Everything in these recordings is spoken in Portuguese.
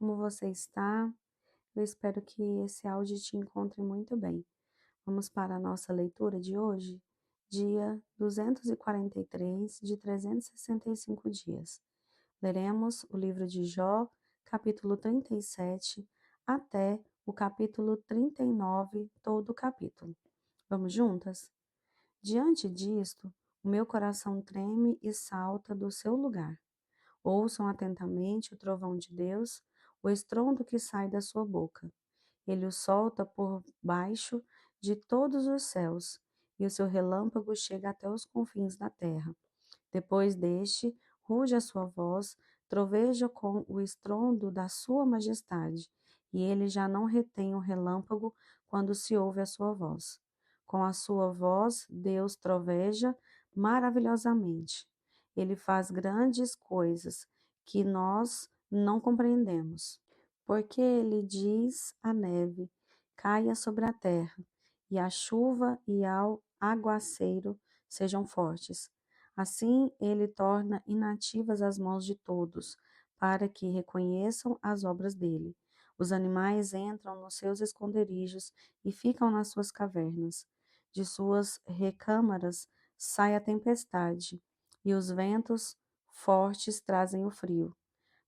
como você está? Eu espero que esse áudio te encontre muito bem. Vamos para a nossa leitura de hoje, dia 243 de 365 dias. Leremos o livro de Jó, capítulo 37, até o capítulo 39, todo o capítulo. Vamos juntas? Diante disto, o meu coração treme e salta do seu lugar. Ouçam atentamente o trovão de Deus, o estrondo que sai da sua boca. Ele o solta por baixo de todos os céus, e o seu relâmpago chega até os confins da terra. Depois deste, ruge a sua voz, troveja com o estrondo da sua majestade, e ele já não retém o relâmpago quando se ouve a sua voz. Com a sua voz, Deus troveja maravilhosamente. Ele faz grandes coisas que nós não compreendemos. Porque ele diz à neve: caia sobre a terra, e a chuva e ao aguaceiro sejam fortes. Assim ele torna inativas as mãos de todos, para que reconheçam as obras dele. Os animais entram nos seus esconderijos e ficam nas suas cavernas. De suas recâmaras sai a tempestade, e os ventos fortes trazem o frio.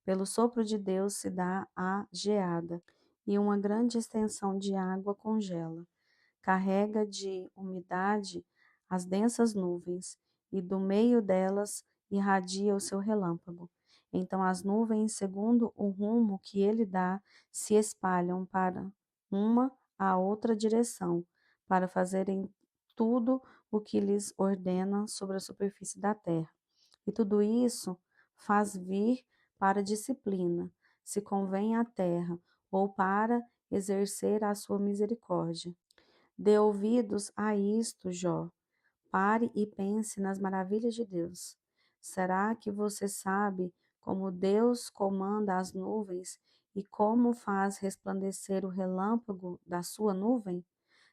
Pelo sopro de Deus se dá a geada, e uma grande extensão de água congela. Carrega de umidade as densas nuvens, e do meio delas irradia o seu relâmpago. Então as nuvens, segundo o rumo que ele dá, se espalham para uma a outra direção, para fazerem tudo o que lhes ordena sobre a superfície da terra. E tudo isso faz vir para disciplina, se convém à terra, ou para exercer a sua misericórdia. Dê ouvidos a isto, Jó. Pare e pense nas maravilhas de Deus. Será que você sabe como Deus comanda as nuvens e como faz resplandecer o relâmpago da sua nuvem?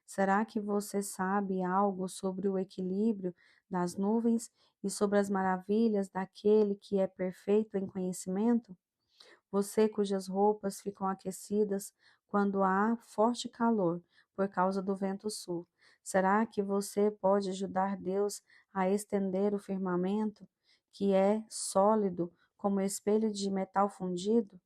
Será que você sabe algo sobre o equilíbrio das nuvens e sobre as maravilhas daquele que é perfeito em conhecimento? Você cujas roupas ficam aquecidas quando há forte calor por causa do vento sul. Será que você pode ajudar Deus a estender o firmamento, que é sólido como espelho de metal fundido?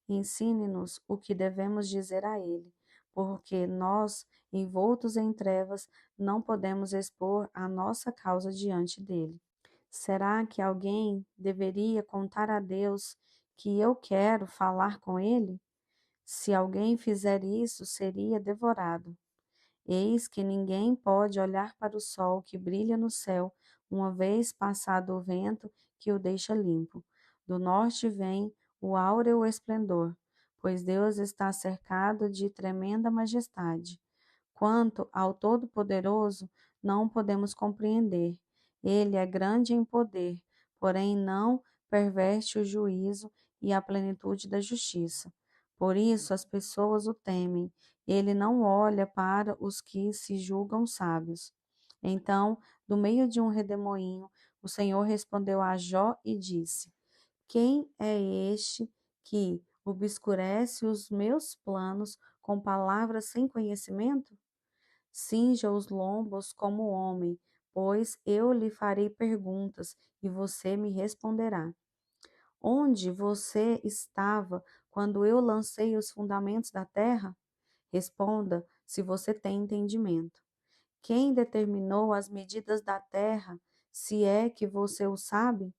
Ensine-nos o que devemos dizer a ele, porque nós, envoltos em trevas, não podemos expor a nossa causa diante dele. Será que alguém deveria contar a Deus que eu quero falar com ele? Se alguém fizer isso, seria devorado. Eis que ninguém pode olhar para o sol que brilha no céu, uma vez passado o vento que o deixa limpo. Do norte vem o áureo esplendor, pois Deus está cercado de tremenda majestade. Quanto ao Todo-Poderoso, não podemos compreender. Ele é grande em poder, porém não perverte o juízo e a plenitude da justiça. Por isso as pessoas o temem. Ele não olha para os que se julgam sábios. Então, do meio de um redemoinho, o Senhor respondeu a Jó e disse: quem é este que obscurece os meus planos com palavras sem conhecimento? Cinja os lombos como homem, pois eu lhe farei perguntas e você me responderá. Onde você estava quando eu lancei os fundamentos da terra? Responda, se você tem entendimento. Quem determinou as medidas da terra, se é que você o sabe?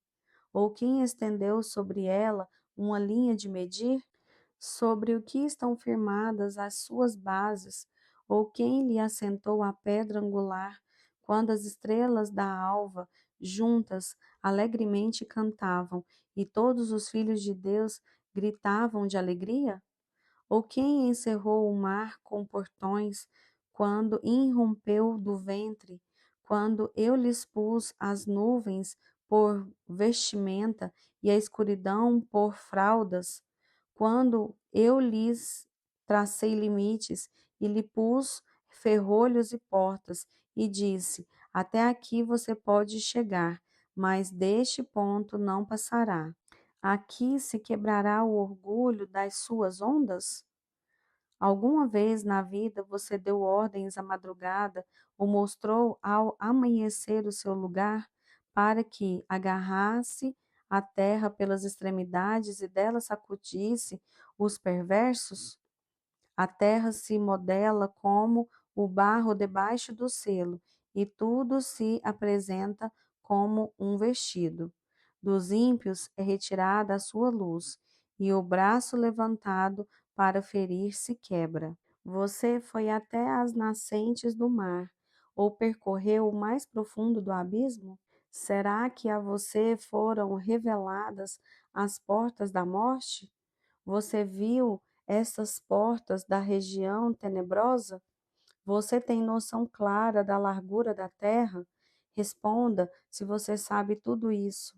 Ou quem estendeu sobre ela uma linha de medir? Sobre o que estão firmadas as suas bases, ou quem lhe assentou a pedra angular, quando as estrelas da alva juntas alegremente cantavam, e todos os filhos de Deus gritavam de alegria? Ou quem encerrou o mar com portões, quando irrompeu do ventre, quando eu lhes pus as nuvens por vestimenta e a escuridão por fraldas? Quando eu lhes tracei limites e lhe pus ferrolhos e portas, e disse: até aqui você pode chegar, mas deste ponto não passará. Aqui se quebrará o orgulho das suas ondas? Alguma vez na vida você deu ordens à madrugada ou mostrou ao amanhecer o seu lugar para que agarrasse a terra pelas extremidades e dela sacudisse os perversos? A terra se modela como o barro debaixo do selo, e tudo se apresenta como um vestido. Dos ímpios é retirada a sua luz, e o braço levantado para ferir se quebra. Você foi até as nascentes do mar, ou percorreu o mais profundo do abismo? Será que a você foram reveladas as portas da morte? Você viu essas portas da região tenebrosa? Você tem noção clara da largura da terra? Responda se você sabe tudo isso.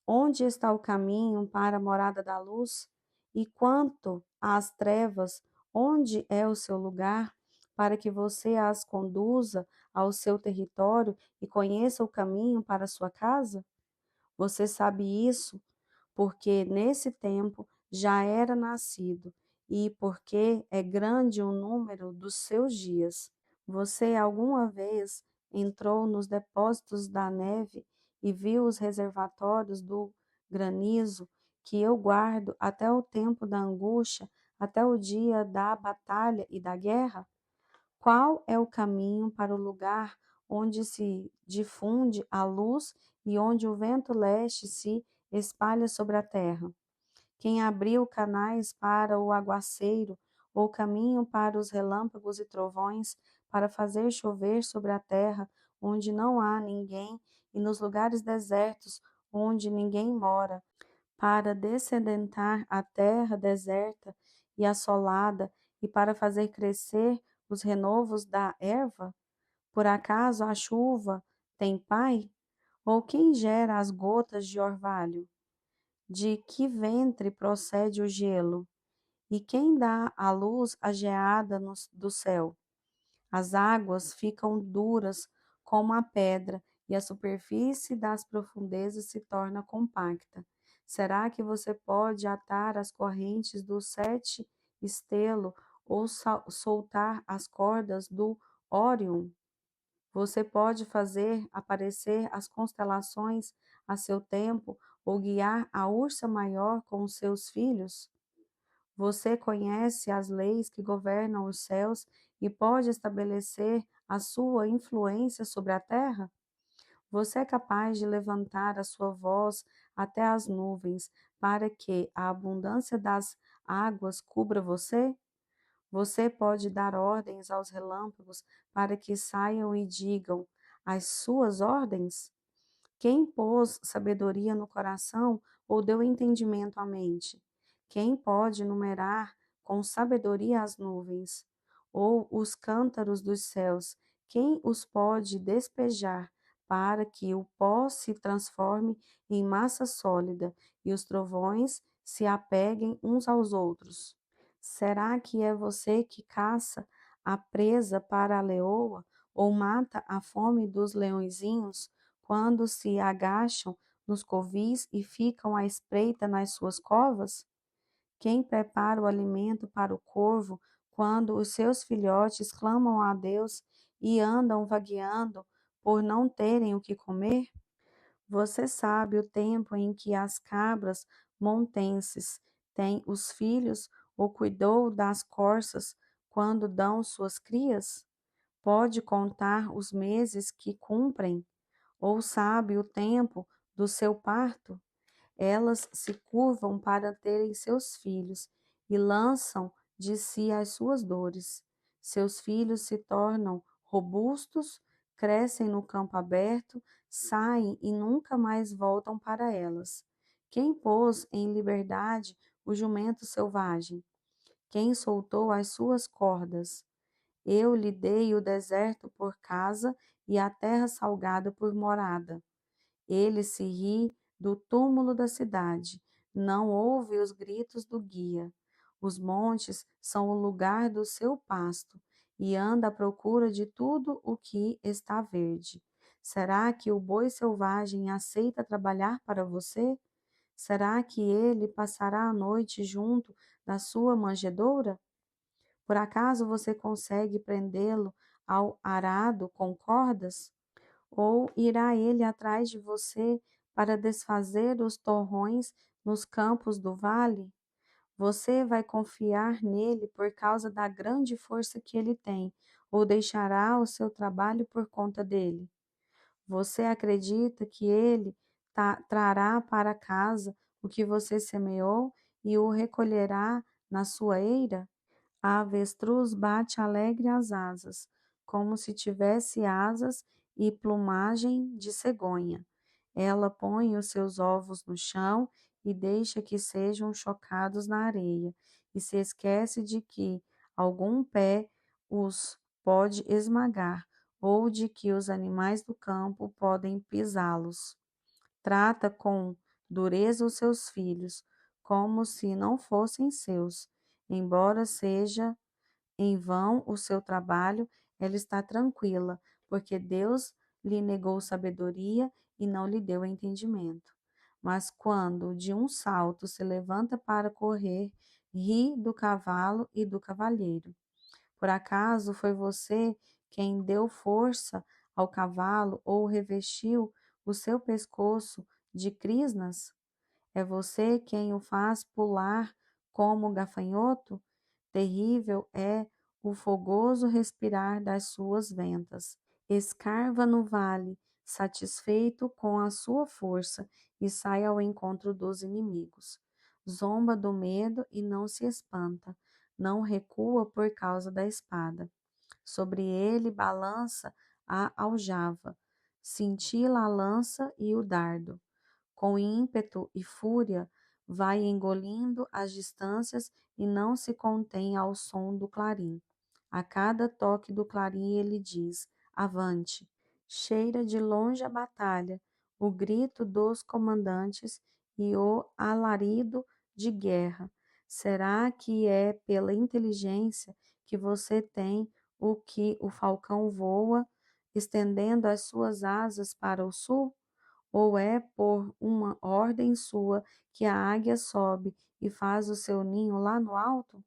Onde está o caminho para a morada da luz? E quanto às trevas, onde é o seu lugar para que você as conduza ao seu território e conheça o caminho para a sua casa? Você sabe isso porque nesse tempo já era nascido, e porque é grande o número dos seus dias. Você alguma vez entrou nos depósitos da neve e viu os reservatórios do granizo que eu guardo até o tempo da angústia, até o dia da batalha e da guerra? Qual é o caminho para o lugar onde se difunde a luz e onde o vento leste se espalha sobre a terra? Quem abriu canais para o aguaceiro, ou caminho para os relâmpagos e trovões, para fazer chover sobre a terra onde não há ninguém e nos lugares desertos onde ninguém mora, para dessedentar a terra deserta e assolada e para fazer crescer os renovos da erva? Por acaso a chuva tem pai? Ou quem gera as gotas de orvalho? De que ventre procede o gelo? E quem dá à luz a geada do céu? As águas ficam duras como a pedra e a superfície das profundezas se torna compacta. Será que você pode atar as correntes do sete estelo ou soltar as cordas do Órion? Você pode fazer aparecer as constelações a seu tempo ou guiar a ursa maior com os seus filhos? Você conhece as leis que governam os céus e pode estabelecer a sua influência sobre a terra? Você é capaz de levantar a sua voz até as nuvens para que a abundância das águas cubra você? Você pode dar ordens aos relâmpagos para que saiam e digam as suas ordens? Quem pôs sabedoria no coração ou deu entendimento à mente? Quem pode numerar com sabedoria as nuvens? Ou os cântaros dos céus? Quem os pode despejar para que o pó se transforme em massa sólida e os trovões se apeguem uns aos outros? Será que é você que caça a presa para a leoa ou mata a fome dos leõezinhos quando se agacham nos covis e ficam à espreita nas suas covas? Quem prepara o alimento para o corvo quando os seus filhotes clamam a Deus e andam vagueando por não terem o que comer? Você sabe o tempo em que as cabras montenses têm os filhos ou cuidou das corças quando dão suas crias? Pode contar os meses que cumprem? Ou sabe o tempo do seu parto? Elas se curvam para terem seus filhos e lançam de si as suas dores. Seus filhos se tornam robustos, crescem no campo aberto, saem e nunca mais voltam para elas. Quem pôs em liberdade o jumento selvagem? Quem soltou as suas cordas? Eu lhe dei o deserto por casa e a terra salgada por morada. Ele se ri do túmulo da cidade, não ouve os gritos do guia. Os montes são o lugar do seu pasto e anda à procura de tudo o que está verde. Será que o boi selvagem aceita trabalhar para você? Será que ele passará a noite junto da sua manjedoura? Por acaso você consegue prendê-lo ao arado com cordas? Ou irá ele atrás de você para desfazer os torrões nos campos do vale? Você vai confiar nele por causa da grande força que ele tem, ou deixará o seu trabalho por conta dele? Você acredita que ele trará para casa o que você semeou e o recolherá na sua eira? A avestruz bate alegre as asas, como se tivesse asas e plumagem de cegonha. Ela põe os seus ovos no chão e deixa que sejam chocados na areia, e se esquece de que algum pé os pode esmagar, ou de que os animais do campo podem pisá-los. Trata com dureza os seus filhos, como se não fossem seus. Embora seja em vão o seu trabalho, ela está tranquila, porque Deus lhe negou sabedoria e não lhe deu entendimento. Mas quando de um salto se levanta para correr, ri do cavalo e do cavalheiro. Por acaso foi você quem deu força ao cavalo ou revestiu o seu pescoço de crisnas? É você quem o faz pular como gafanhoto? Terrível é o fogoso respirar das suas ventas. Escarva no vale, satisfeito com a sua força, e sai ao encontro dos inimigos. Zomba do medo e não se espanta, não recua por causa da espada. Sobre ele balança a aljava, cintila a lança e o dardo. Com ímpeto e fúria, vai engolindo as distâncias e não se contém ao som do clarim. A cada toque do clarim ele diz: avante! Cheira de longe a batalha, o grito dos comandantes e o alarido de guerra. Será que é pela inteligência que você tem o que o falcão voa, estendendo as suas asas para o sul? Ou é por uma ordem sua que a águia sobe e faz o seu ninho lá no alto?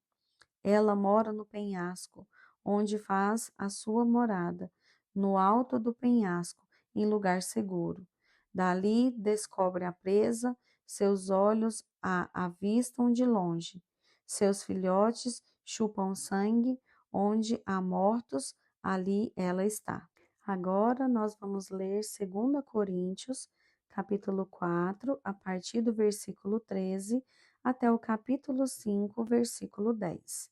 Ela mora no penhasco, onde faz a sua morada, no alto do penhasco, em lugar seguro. Dali descobre a presa, seus olhos a avistam de longe. Seus filhotes chupam sangue, onde há mortos, ali ela está. Agora nós vamos ler 2 Coríntios, capítulo 4, a partir do versículo 13 até o capítulo 5, versículo 10.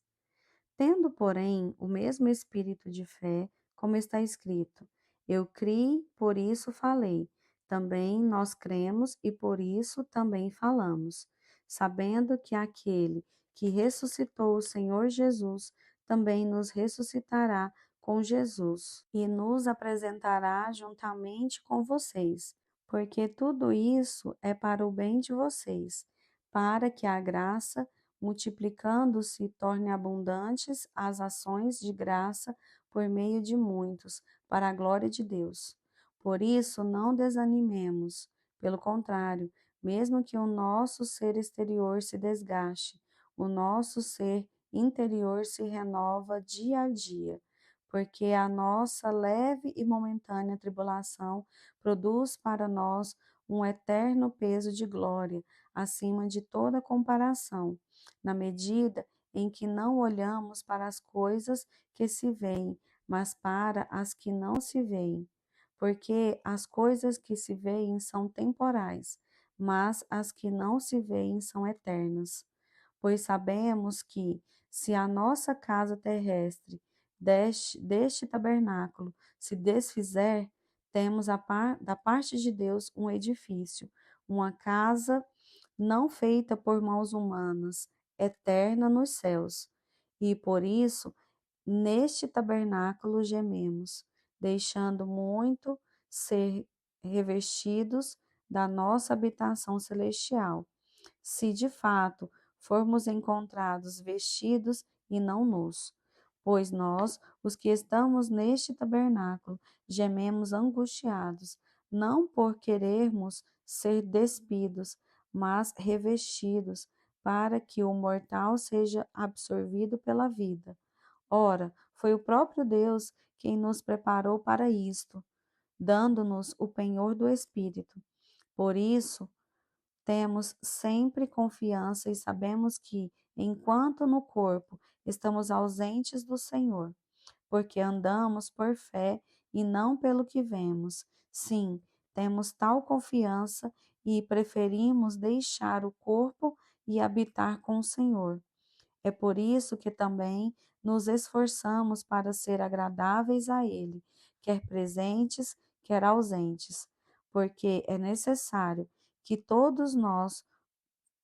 Tendo, porém, o mesmo espírito de fé, como está escrito: eu criei, por isso falei. Também nós cremos e por isso também falamos, sabendo que aquele que ressuscitou o Senhor Jesus também nos ressuscitará com Jesus e nos apresentará juntamente com vocês, porque tudo isso é para o bem de vocês, para que a graça, multiplicando-se, torne abundantes as ações de graça por meio de muitos, para a glória de Deus. Por isso, não desanimemos, pelo contrário, mesmo que o nosso ser exterior se desgaste, o nosso ser interior se renova dia a dia, porque a nossa leve e momentânea tribulação produz para nós um eterno peso de glória, acima de toda comparação, na medida em que não olhamos para as coisas que se veem, mas para as que não se veem. Porque as coisas que se veem são temporais, mas as que não se veem são eternas. Pois sabemos que, se a nossa casa terrestre deste tabernáculo se desfizer, temos da parte de Deus um edifício, uma casa não feita por mãos humanas, eterna nos céus. E por isso, neste tabernáculo gememos, deixando muito ser revestidos da nossa habitação celestial. Se de fato formos encontrados vestidos e não nus, pois nós, os que estamos neste tabernáculo, gememos angustiados, não por querermos ser despidos, mas revestidos, para que o mortal seja absorvido pela vida. Ora, foi o próprio Deus quem nos preparou para isto, dando-nos o penhor do Espírito. Por isso, temos sempre confiança e sabemos que, enquanto no corpo estamos ausentes do Senhor, porque andamos por fé e não pelo que vemos. Sim, temos tal confiança e preferimos deixar o corpo e habitar com o Senhor. É por isso que também nos esforçamos para ser agradáveis a Ele, quer presentes, quer ausentes, porque é necessário que todos nós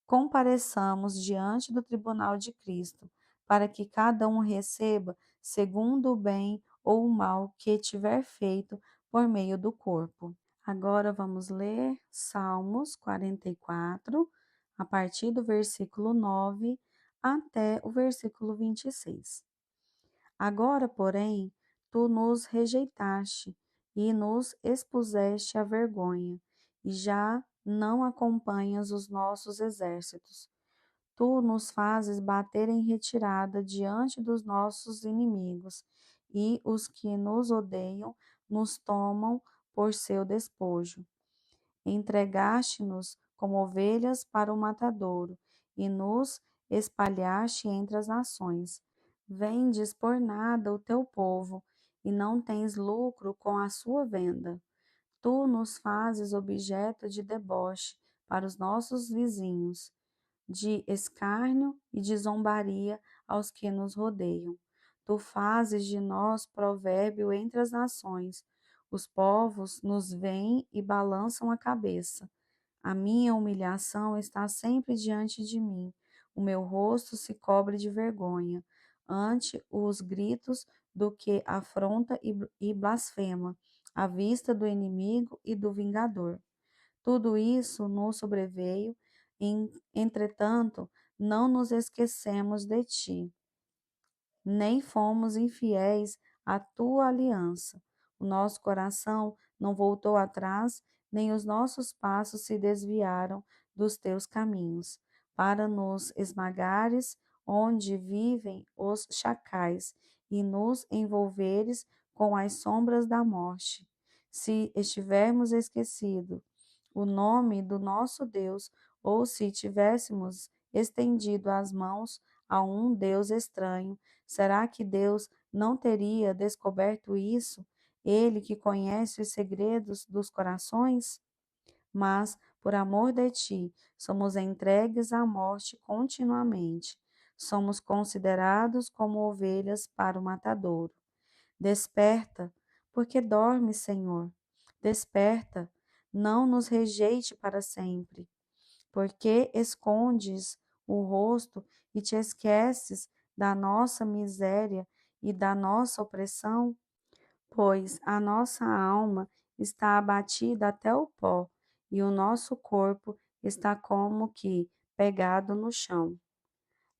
compareçamos diante do tribunal de Cristo, para que cada um receba segundo o bem ou o mal que tiver feito por meio do corpo. Agora vamos ler Salmos 44, a partir do versículo 9 até o versículo 26. Agora, porém, tu nos rejeitaste e nos expuseste à vergonha, e já não acompanhas os nossos exércitos. Tu nos fazes bater em retirada diante dos nossos inimigos, e os que nos odeiam nos tomam por seu despojo. Entregaste-nos como ovelhas para o matadouro, e nos espalhaste entre as nações. Vendes por nada o teu povo, e não tens lucro com a sua venda. Tu nos fazes objeto de deboche para os nossos vizinhos, de escárnio e de zombaria aos que nos rodeiam. Tu fazes de nós provérbio entre as nações. Os povos nos veem e balançam a cabeça. A minha humilhação está sempre diante de mim. O meu rosto se cobre de vergonha ante os gritos do que afronta e blasfema, à vista do inimigo e do vingador. Tudo isso nos sobreveio, entretanto, não nos esquecemos de ti, nem fomos infiéis à tua aliança. O nosso coração não voltou atrás, nem os nossos passos se desviaram dos teus caminhos, para nos esmagares onde vivem os chacais e nos envolveres com as sombras da morte. Se estivermos esquecidos o nome do nosso Deus, ou se tivéssemos estendido as mãos a um Deus estranho, será que Deus não teria descoberto isso? Ele que conhece os segredos dos corações? Mas, por amor de ti, somos entregues à morte continuamente. Somos considerados como ovelhas para o matadouro. Desperta, porque dorme, Senhor. Desperta, não nos rejeite para sempre. Porque escondes o rosto e te esqueces da nossa miséria e da nossa opressão? Pois a nossa alma está abatida até o pó, e o nosso corpo está como que pegado no chão.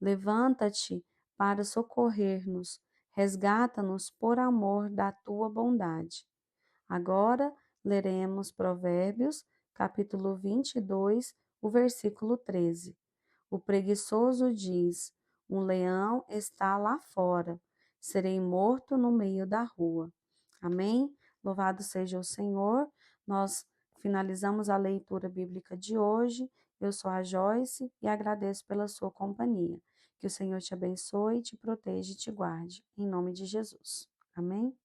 Levanta-te para socorrer-nos, resgata-nos por amor da tua bondade. Agora leremos Provérbios, capítulo 22, o versículo 13. O preguiçoso diz: um leão está lá fora, serei morto no meio da rua. Amém? Louvado seja o Senhor. Nós finalizamos a leitura bíblica de hoje. Eu sou a Joyce e agradeço pela sua companhia. Que o Senhor te abençoe, te proteja e te guarde. Em nome de Jesus. Amém?